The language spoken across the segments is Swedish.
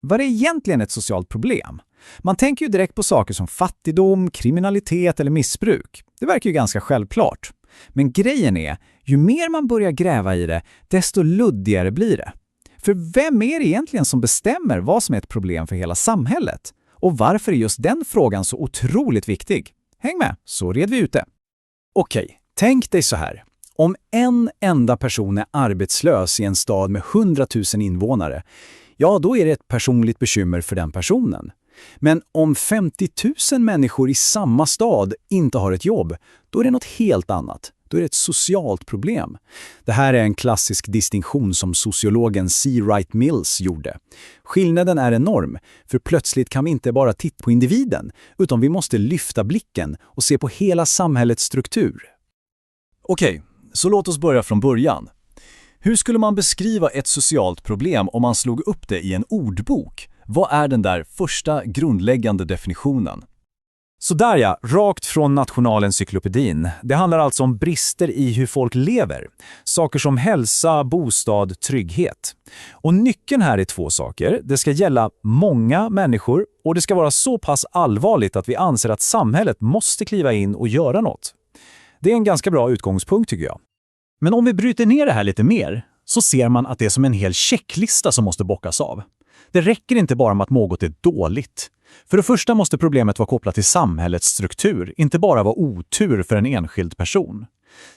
Vad är egentligen ett socialt problem? Man tänker ju direkt på saker som fattigdom, kriminalitet eller missbruk. Det verkar ju ganska självklart. Men grejen är, ju mer man börjar gräva i det, desto luddigare blir det. För vem är det egentligen som bestämmer vad som är ett problem för hela samhället? Och varför är just den frågan så otroligt viktig? Häng med, så red vi ut det. Okej, tänk dig så här. Om en enda person är arbetslös i en stad med 100 000 invånare, ja då är det ett personligt bekymmer för den personen. Men om 50 000 människor i samma stad inte har ett jobb, då är det något helt annat. Då är det ett socialt problem. Det här är en klassisk distinktion som sociologen C. Wright Mills gjorde. Skillnaden är enorm, för plötsligt kan vi inte bara titta på individen, utan vi måste lyfta blicken och se på hela samhällets struktur. Okej, så låt oss börja från början. Hur skulle man beskriva ett socialt problem om man slog upp det i en ordbok? Vad är den där första grundläggande definitionen? Så där ja, rakt från Nationalencyklopedin. Det handlar alltså om brister i hur folk lever. Saker som hälsa, bostad, trygghet. Och nyckeln här är två saker. Det ska gälla många människor och det ska vara så pass allvarligt att vi anser att samhället måste kliva in och göra något. Det är en ganska bra utgångspunkt tycker jag. Men om vi bryter ner det här lite mer så ser man att det är som en hel checklista som måste bockas av. Det räcker inte bara med att något är dåligt. För det första måste problemet vara kopplat till samhällets struktur, inte bara vara otur för en enskild person.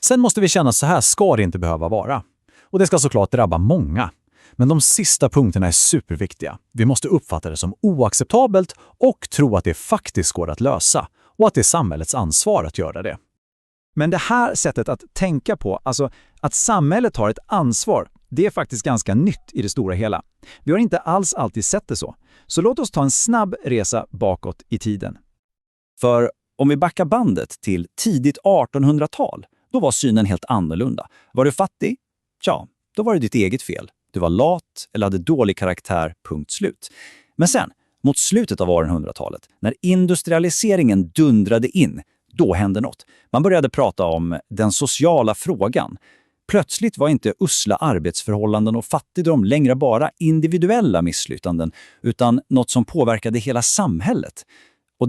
Sen måste vi känna att så här ska det inte behöva vara. Och det ska såklart drabba många. Men de sista punkterna är superviktiga. Vi måste uppfatta det som oacceptabelt och tro att det faktiskt går att lösa. Och att det är samhällets ansvar att göra det. Men det här sättet att tänka på, alltså att samhället har ett ansvar, det är faktiskt ganska nytt i det stora hela. Vi har inte alls alltid sett det så. Så låt oss ta en snabb resa bakåt i tiden. För om vi backar bandet till tidigt 1800-tal, då var synen helt annorlunda. Var du fattig? Ja, då var det ditt eget fel. Du var lat eller hade dålig karaktär, punkt slut. Men sen, mot slutet av 1800-talet, när industrialiseringen dundrade in, då hände något. Man började prata om den sociala frågan. Plötsligt var inte usla arbetsförhållanden och fattigdom längre bara individuella misslyckanden, utan något som påverkade hela samhället. Och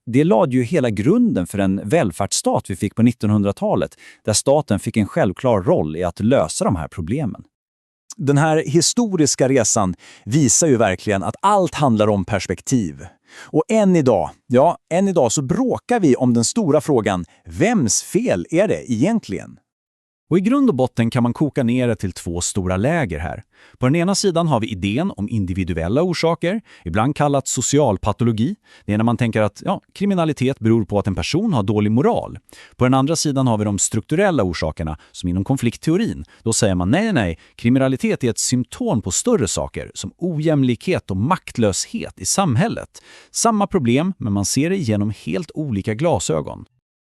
det lade ju hela grunden för en välfärdsstat vi fick på 1900-talet, där staten fick en självklar roll i att lösa de här problemen. Den här historiska resan visar ju verkligen att allt handlar om perspektiv. Och än idag så bråkar vi om den stora frågan, vems fel är det egentligen? Och i grund och botten kan man koka ner det till två stora läger här. På den ena sidan har vi idén om individuella orsaker, ibland kallat socialpatologi. Det är när man tänker att kriminalitet beror på att en person har dålig moral. På den andra sidan har vi de strukturella orsakerna, som inom konfliktteorin. Då säger man nej, kriminalitet är ett symptom på större saker som ojämlikhet och maktlöshet i samhället. Samma problem, men man ser det genom helt olika glasögon.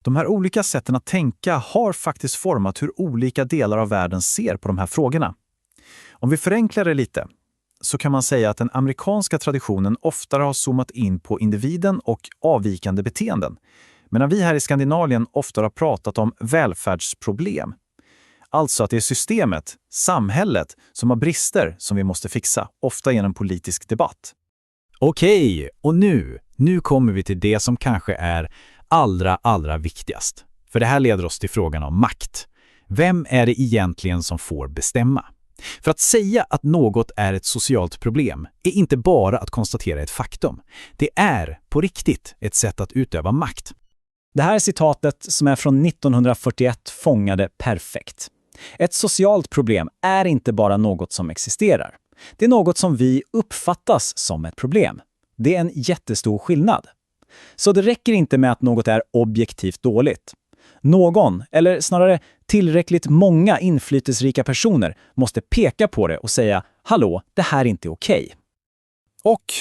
De här olika sätten att tänka har faktiskt format hur olika delar av världen ser på de här frågorna. Om vi förenklar det lite så kan man säga att den amerikanska traditionen oftare har zoomat in på individen och avvikande beteenden. Medan vi här i Skandinavien ofta har pratat om välfärdsproblem. Alltså att det är systemet, samhället, som har brister som vi måste fixa, ofta genom politisk debatt. Okej, och nu kommer vi till det som kanske är allra viktigast. För det här leder oss till frågan om makt. Vem är det egentligen som får bestämma? För att säga att något är ett socialt problem är inte bara att konstatera ett faktum. Det är på riktigt ett sätt att utöva makt. Det här citatet som är från 1941 fångade perfekt. Ett socialt problem är inte bara något som existerar. Det är något som vi uppfattas som ett problem. Det är en jättestor skillnad. Så det räcker inte med att något är objektivt dåligt. Någon, eller snarare tillräckligt många inflytelserika personer måste peka på det och säga hallå, det här är inte okej. Och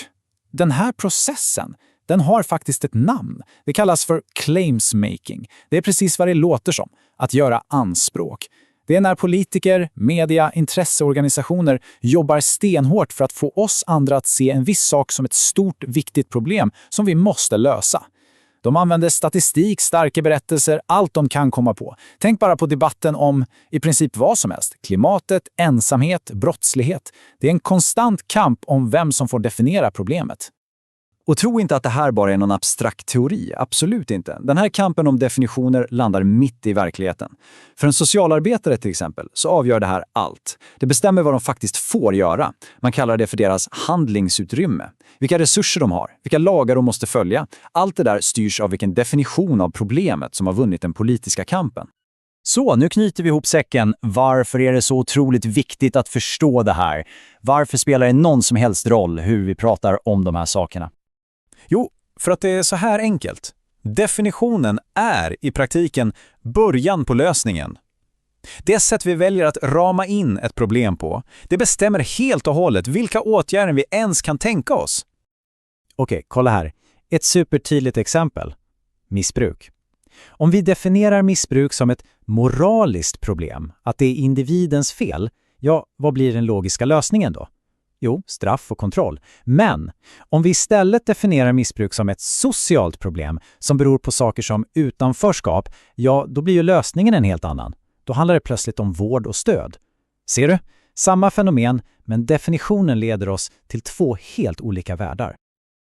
den här processen, den har faktiskt ett namn. Det kallas för claims making. Det är precis vad det låter som, att göra anspråk. Det är när politiker, media, intresseorganisationer jobbar stenhårt för att få oss andra att se en viss sak som ett stort, viktigt problem som vi måste lösa. De använder statistik, starka berättelser, allt de kan komma på. Tänk bara på debatten om i princip vad som helst. Klimatet, ensamhet, brottslighet. Det är en konstant kamp om vem som får definiera problemet. Och tro inte att det här bara är någon abstrakt teori. Absolut inte. Den här kampen om definitioner landar mitt i verkligheten. För en socialarbetare till exempel så avgör det här allt. Det bestämmer vad de faktiskt får göra. Man kallar det för deras handlingsutrymme. Vilka resurser de har, vilka lagar de måste följa. Allt det där styrs av vilken definition av problemet som har vunnit den politiska kampen. Så, nu knyter vi ihop säcken. Varför är det så otroligt viktigt att förstå det här? Varför spelar det någon som helst roll hur vi pratar om de här sakerna? Jo, för att det är så här enkelt. Definitionen är i praktiken början på lösningen. Det sätt vi väljer att rama in ett problem på, det bestämmer helt och hållet vilka åtgärder vi ens kan tänka oss. Okej, kolla här. Ett supertydligt exempel. Missbruk. Om vi definierar missbruk som ett moraliskt problem, att det är individens fel, ja, vad blir den logiska lösningen då? Jo, straff och kontroll. Men om vi istället definierar missbruk som ett socialt problem som beror på saker som utanförskap, ja, då blir ju lösningen en helt annan. Då handlar det plötsligt om vård och stöd. Ser du? Samma fenomen, men definitionen leder oss till två helt olika världar.